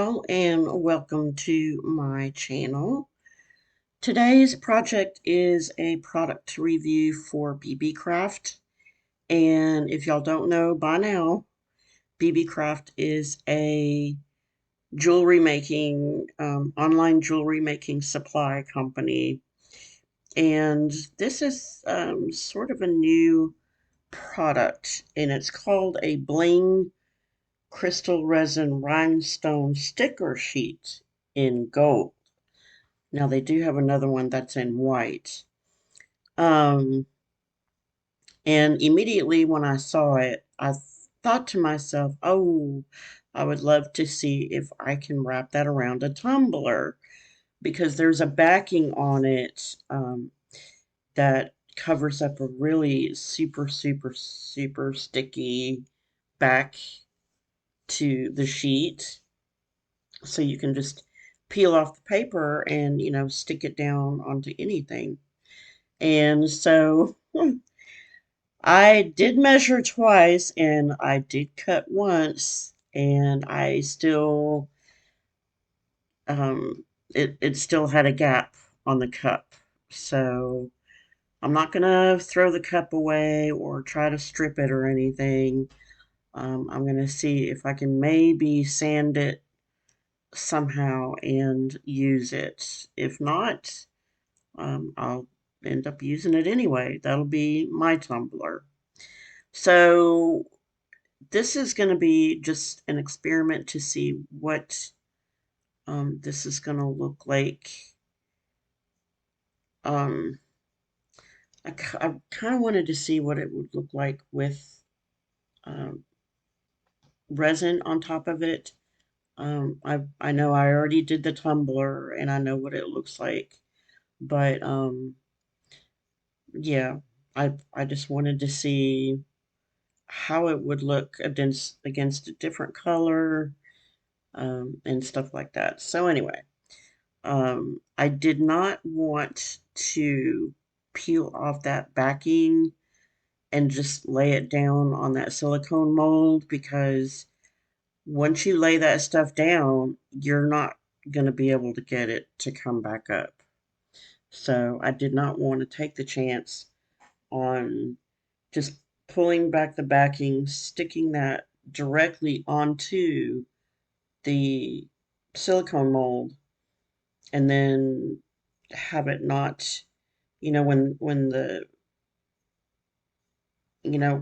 Hello and welcome to my channel. Today's project is a product review for Beebeecraft. And if y'all don't know by now, Beebeecraft is a jewelry making, online jewelry making supply company. And this is sort of a new product, and it's called a bling crystal resin rhinestone sticker sheet in gold. Now they do have another one that's in white. Um, and immediately when I saw it, I thought to myself, oh, I would love to see if I can wrap that around a tumbler because there's a backing on it that covers up a really super sticky back to the sheet. So you can just peel off the paper and, stick it down onto anything. And so I did measure twice and I did cut once, and I still, it still had a gap on the cup. So I'm not going to throw the cup away or try to strip it or anything. I'm going to see if I can maybe sand it somehow and use it. If not, I'll end up using it anyway. That'll be my tumbler. So this is going to be just an experiment to see what this is going to look like. Um, I kind of wanted to see what it would look like with um, resin on top of it. I know I already did the tumbler and I know what it looks like, but yeah, I just wanted to see how it would look against a different color, and stuff like that. So anyway, I did not want to peel off that backing and just lay it down on that silicone mold, because once you lay that stuff down, you're not going to be able to get it to come back up. So I did not want to take the chance on just pulling back the backing, sticking that directly onto the silicone mold, and then have it not, when the,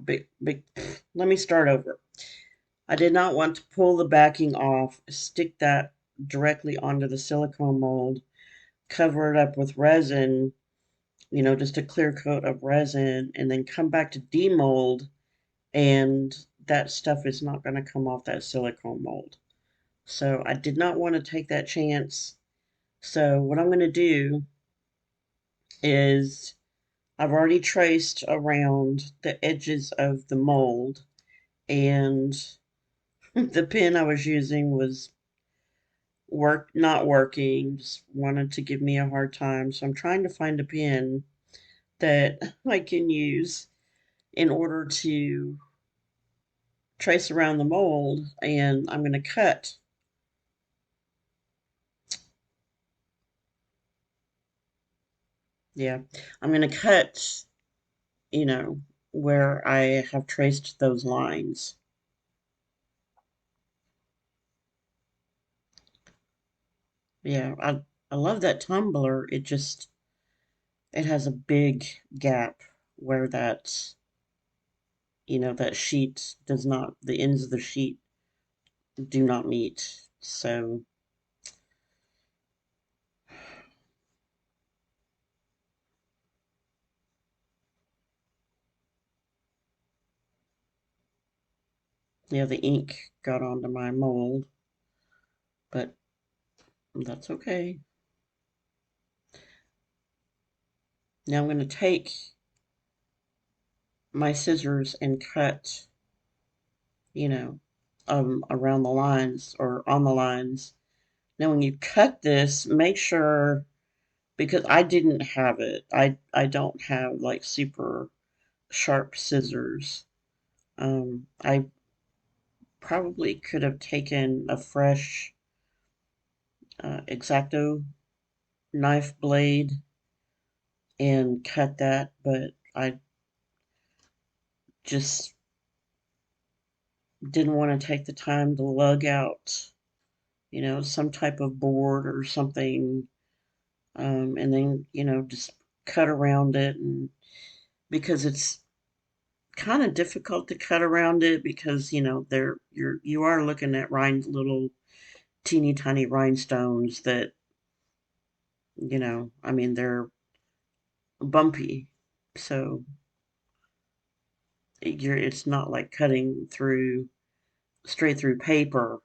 big, let me start over. I did not want to pull the backing off, stick that directly onto the silicone mold, cover it up with resin, just a clear coat of resin, and then come back to demold, and that stuff is not going to come off that silicone mold. So I did not want to take that chance. So what I'm going to do is I've already traced around the edges of the mold, and the pen I was using was not working, just wanted to give me a hard time. So I'm trying to find a pen that I can use in order to trace around the mold, and I'm going to cut. Yeah, I'm going to cut, you know, where I have traced those lines. Yeah, I love that tumbler. It has a big gap where that sheet does not, the ends of the sheet do not meet. So, yeah, the ink got onto my mold, but that's okay. Now I'm going to take my scissors and cut, you know, around the lines or on the lines. Now, when you cut this, make sure, because I didn't have it. I don't have like super sharp scissors. I probably could have taken a fresh X-Acto knife blade and cut that, but I just didn't want to take the time to lug out, some type of board or something, and then, just cut around it, and because it's kind of difficult to cut around it because, you are looking at little teeny tiny rhinestones that, I mean, they're bumpy, so it's not like cutting through straight through paper.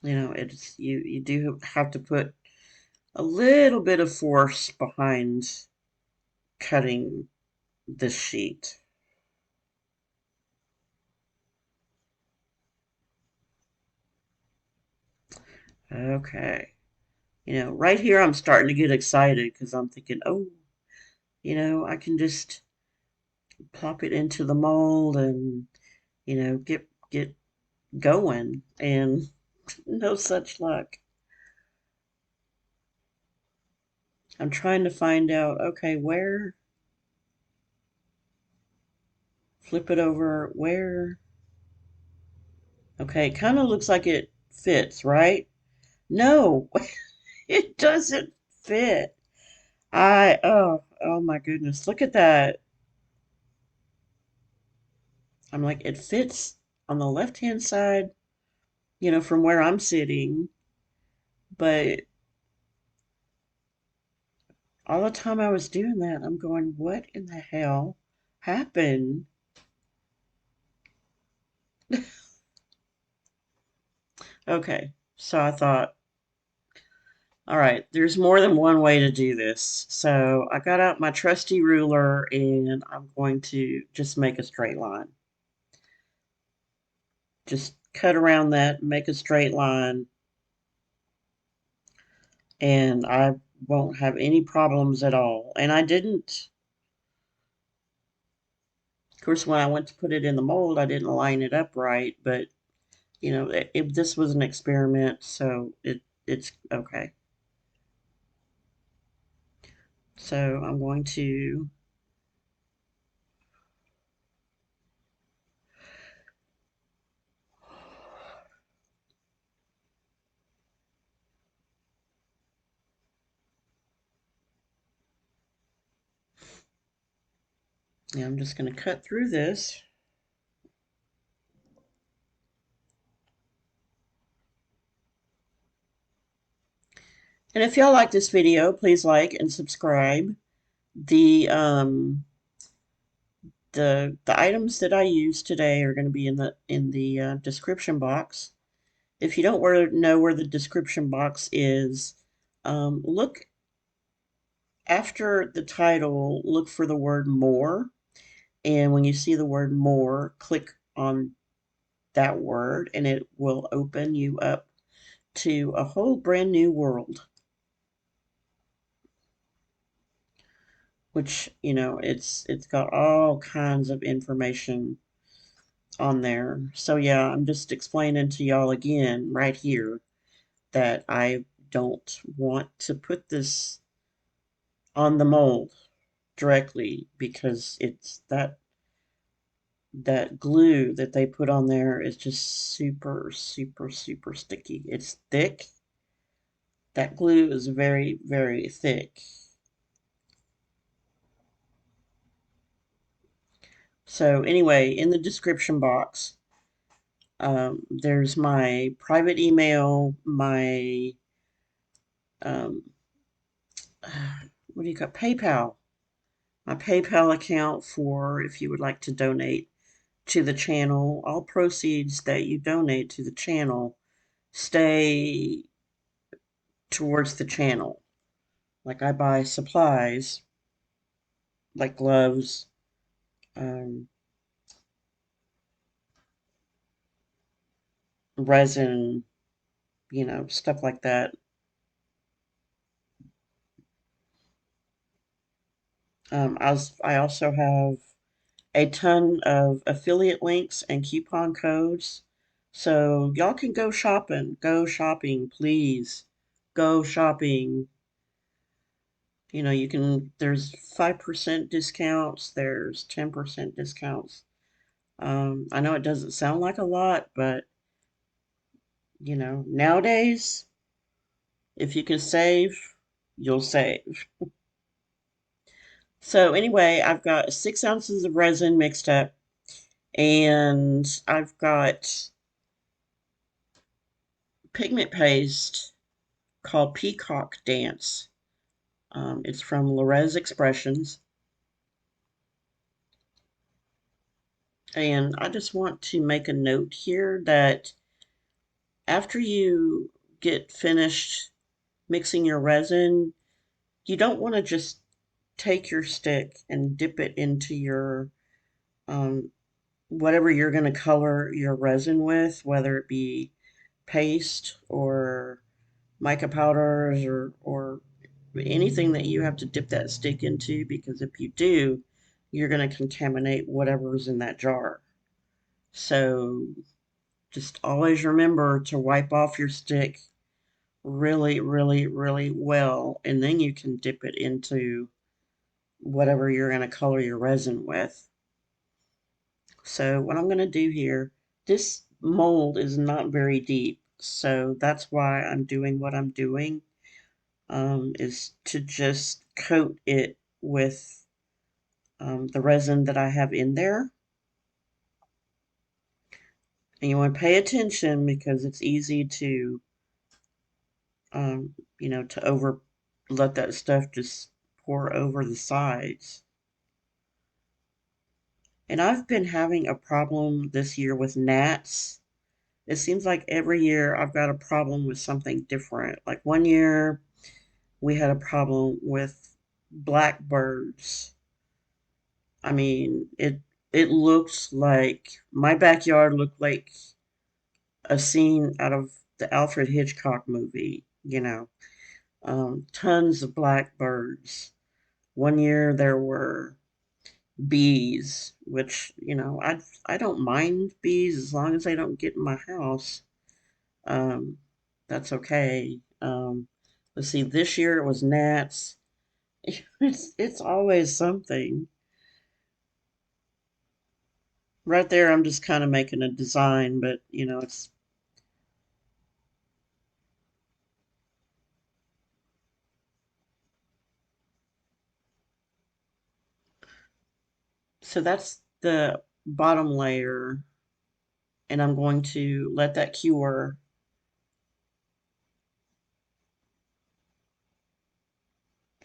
It's you do have to put a little bit of force behind cutting this sheet. Okay. Right here I'm starting to get excited because I'm thinking, oh, I can just plop it into the mold and, get going, and no such luck. I'm trying to find out, okay, where, flip it over, where, okay, it kind of looks like it fits, right? No, it doesn't fit. Oh my goodness, look at that. I'm like, it fits on the left-hand side, from where I'm sitting, but all the time I was doing that, I'm going, what in the hell happened? Okay, so I thought, all right, there's more than one way to do this. So I got out my trusty ruler and I'm going to just make a straight line. Just cut around that, make a straight line, and I won't have any problems at all. And I didn't, of course, when I went to put it in the mold, I didn't line it up right, but this was an experiment, so it's okay. So I'm going to, yeah, I'm just going to cut through this. And if y'all like this video, please like and subscribe. The the items that I use today are going to be in the description box. If you don't know where the description box is, look after the title, look for the word more. And when you see the word more, click on that word and it will open you up to a whole brand new world. Which, it's got all kinds of information on there. So yeah, I'm just explaining to y'all again right here that I don't want to put this on the mold directly because it's that glue that they put on there is just super, super, super sticky. It's thick. That glue is very, very thick. So anyway, in the description box, there's my private email, my um, what do you call PayPal, my PayPal account for if you would like to donate to the channel. All proceeds that you donate to the channel stay towards the channel. Like I buy supplies like gloves, um, resin, stuff like that. I also have a ton of affiliate links and coupon codes So y'all can go shopping. Go shopping, please. Go shopping. You know, you can, there's 5% discounts, there's 10% discounts. I know it doesn't sound like a lot, but you know, nowadays, if you can save, you'll save. So anyway, I've got 6 ounces of resin mixed up, and I've got pigment paste called Peacock Dance. It's from Lorez Expressions. And I just want to make a note here that after you get finished mixing your resin, you don't want to just take your stick and dip it into your um, whatever you're going to color your resin with, whether it be paste or mica powders or anything that you have to dip that stick into, because if you do, you're going to contaminate whatever's in that jar. So just always remember to wipe off your stick really, really, really well, and then you can dip it into whatever you're going to color your resin with. So what I'm going to do here, this mold is not very deep, so that's why I'm doing what I'm doing, is to just coat it with the resin that I have in there. And you want to pay attention because it's easy to, you know, to let that stuff just pour over the sides. And I've been having a problem this year with gnats. It seems like every year I've got a problem with something different. Like one year we had a problem with blackbirds. I mean, it looked like my backyard looked like a scene out of the Alfred Hitchcock movie, you know. Tons of blackbirds. One year there were bees, which, you know, I don't mind bees as long as they don't get in my house. Um, that's okay. Let's see, this year it was gnats. It's always something. Right there, I'm just kind of making a design, but you know, it's so that's the bottom layer, and I'm going to let that cure.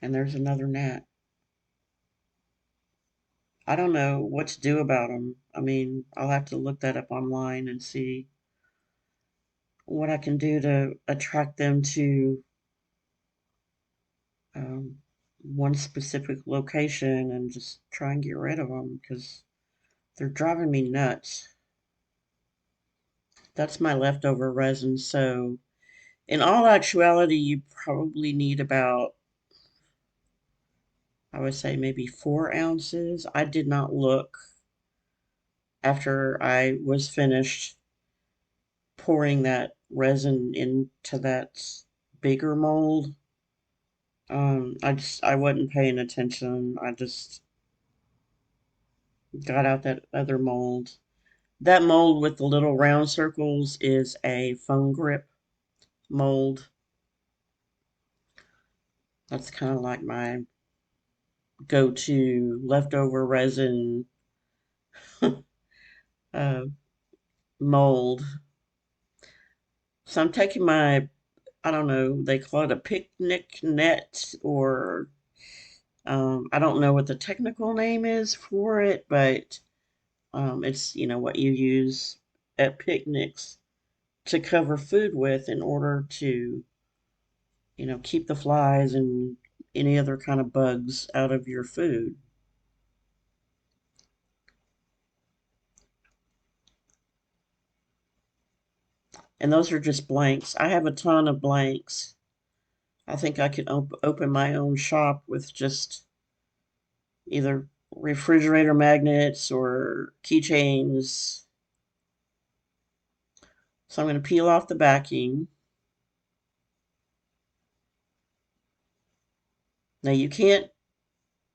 And there's another gnat. I don't know what to do about them. I mean, I'll have to look that up online and see what I can do to attract them to um, one specific location and just try and get rid of them because they're driving me nuts. That's my leftover resin. So, in all actuality, you probably need about, I would say, maybe 4 ounces. I did not look after I was finished pouring that resin into that bigger mold. I wasn't paying attention. I just got out that other mold. That mold with the little round circles is a foam grip mold. That's kind of like my go-to leftover resin uh, mold. So I'm taking my, I don't know, they call it a picnic net, or I don't know what the technical name is for it, but it's, you know, what you use at picnics to cover food with in order to, you know, keep the flies and any other kind of bugs out of your food. And those are just blanks. I have a ton of blanks. I think I could open my own shop with just either refrigerator magnets or keychains. So I'm going to peel off the backing. Now you can't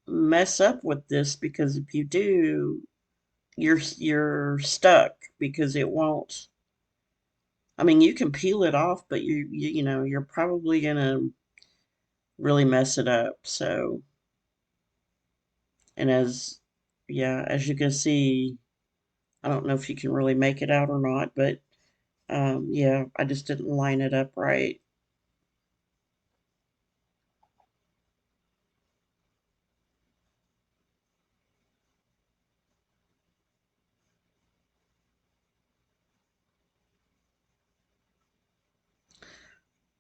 mess up with this, because if you do, you're stuck, because it won't. I mean, you can peel it off, but you know, you're probably gonna really mess it up. So, and as you can see, I don't know if you can really make it out or not, but yeah, I just didn't line it up right.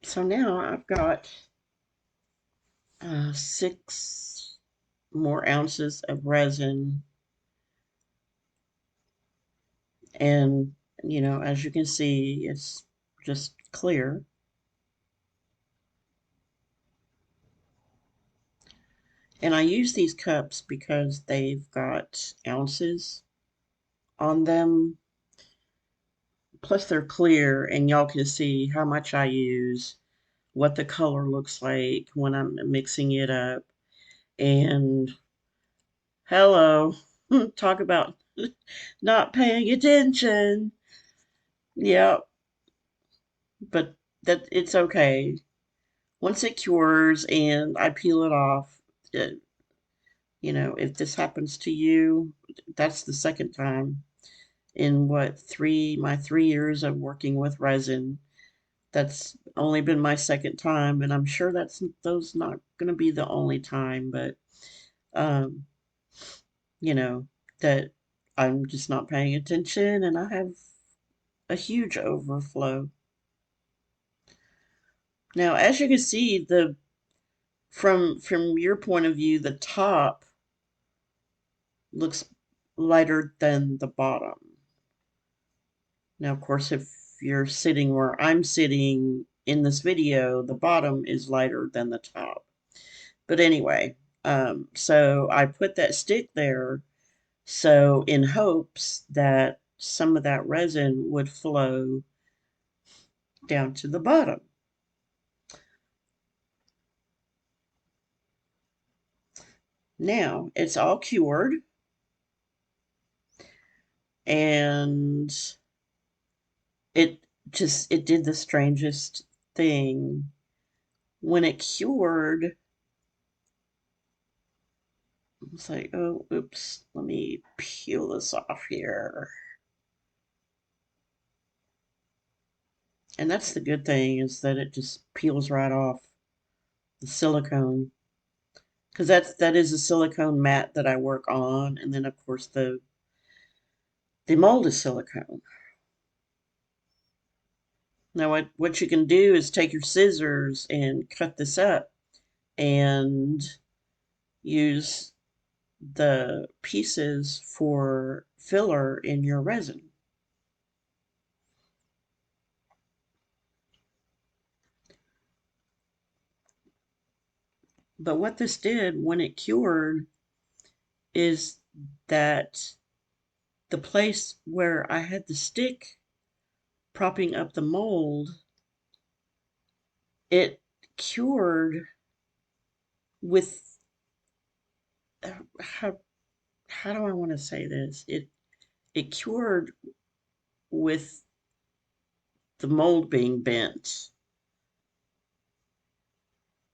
So now I've got 6 more ounces of resin, and you know, as you can see, it's just clear. And I use these cups because they've got ounces on them. Plus they're clear, and y'all can see how much I use, what the color looks like when I'm mixing it up. And hello, talk about not paying attention. Yeah, but that it's okay. Once it cures and I peel it off, it, you know, if this happens to you, that's the second time in my 3 years of working with resin. That's only been my second time, and I'm sure those not going to be the only time, but um, you know, that I'm just not paying attention, and I have a huge overflow. Now, as you can see, the from your point of view, the top looks lighter than the bottom. Now, of course, if you're sitting where I'm sitting in this video, the bottom is lighter than the top. But anyway, so I put that stick there, so in hopes that some of that resin would flow down to the bottom. Now it's all cured, and it did the strangest thing. When it cured, it's like, oh, oops, let me peel this off here. And that's the good thing, is that it just peels right off the silicone, because that is a silicone mat that I work on, and then of course the mold is silicone. Now what you can do is take your scissors and cut this up and use the pieces for filler in your resin. But what this did when it cured is that the place where I had the stick propping up the mold, it cured with how do I want to say this? It cured with the mold being bent.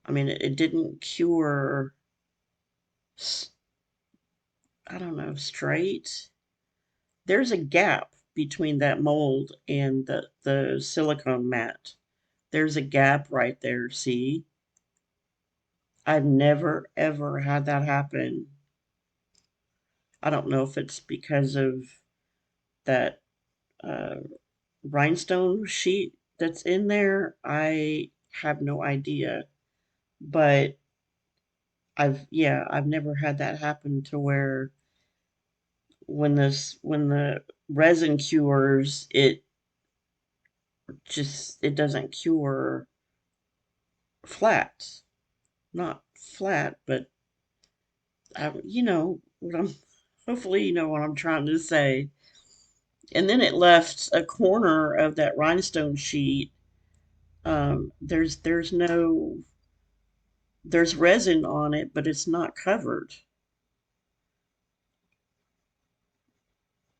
I mean, it didn't cure, I don't know, straight. There's a gap between that mold and the silicone mat. There's a gap right there, see? I've never ever had that happen. I don't know if it's because of that uh, rhinestone sheet that's in there. I have no idea. But I've never had that happen, to where when the resin cures, it doesn't cure flat. Not flat, but you know what I'm hopefully you know what I'm trying to say. And then it left a corner of that rhinestone sheet. There's no there's resin on it, but it's not covered.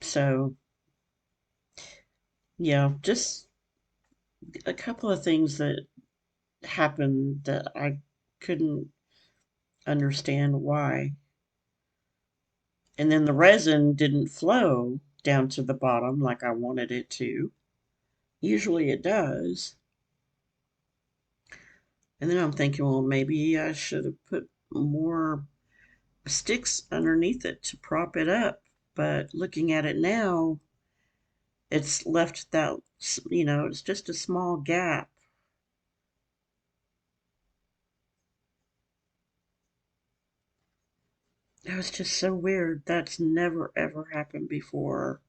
So yeah, just a couple of things that happened that I couldn't understand why. And then the resin didn't flow down to the bottom like I wanted it to. Usually it does. And then I'm thinking, well, maybe I should have put more sticks underneath it to prop it up. But looking at it now, it's left that, it's just a small gap. That was just so weird. That's never ever happened before.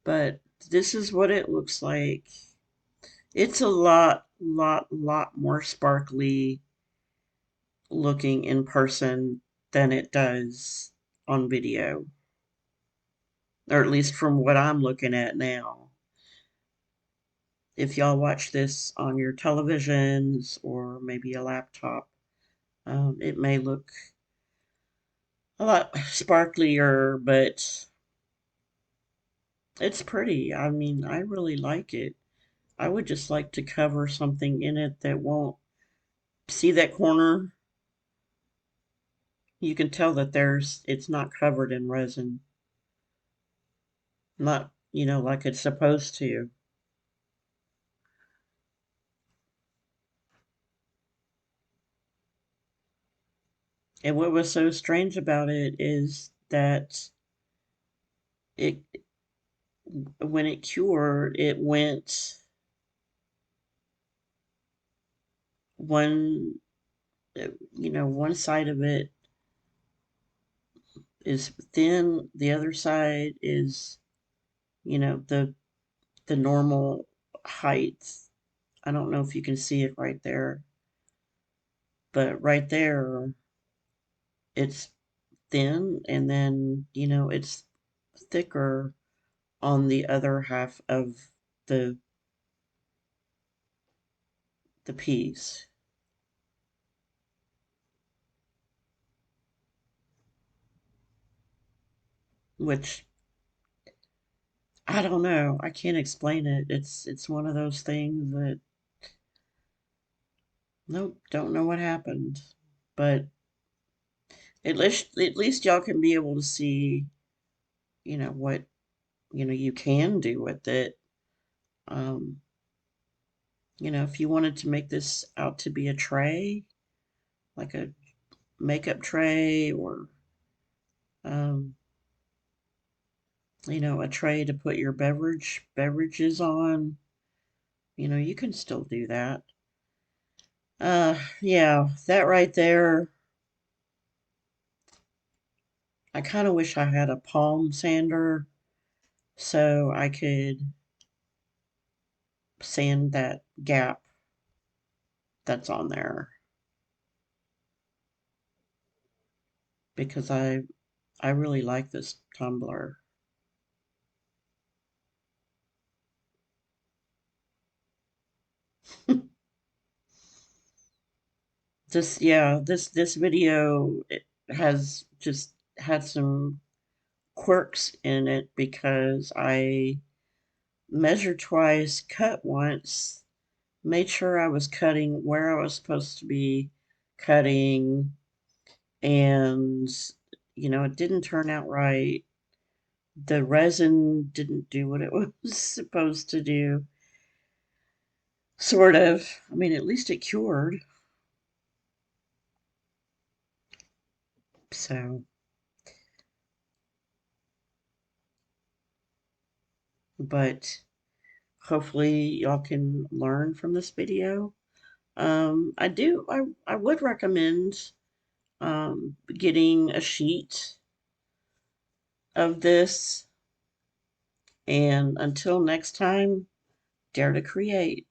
But this is what it looks like. It's a lot more sparkly looking in person than it does on video, or at least from what I'm looking at now. If y'all watch this on your televisions or maybe a laptop, it may look a lot sparklier, but it's pretty. I mean, I really like it. I would just like to cover something in it that won't see that corner. You can tell that it's not covered in resin. Not, like it's supposed to. And what was so strange about it is that it when it cured, it went one one side of it is thin, the other side is, the normal height. I don't know if you can see it right there, but right there it's thin, and then, it's thicker on the other half of the the piece, which I don't know. I can't explain it. It's one of those things that nope, don't know what happened. But at least y'all can be able to see, what, you can do with it. Um, if you wanted to make this out to be a tray, like a makeup tray, or um, a tray to put your beverages on, you can still do that. Yeah, that right there. I kind of wish I had a palm sander so I could sand that gap that's on there, because I really like this tumbler. This video, it has just had some quirks in it because I measured twice, cut once, made sure I was cutting where I was supposed to be cutting, and it didn't turn out right. The resin didn't do what it was supposed to do. Sort of. I mean, at least it cured. So, but hopefully y'all can learn from this video. I would recommend getting a sheet of this. And until next time, dare to create.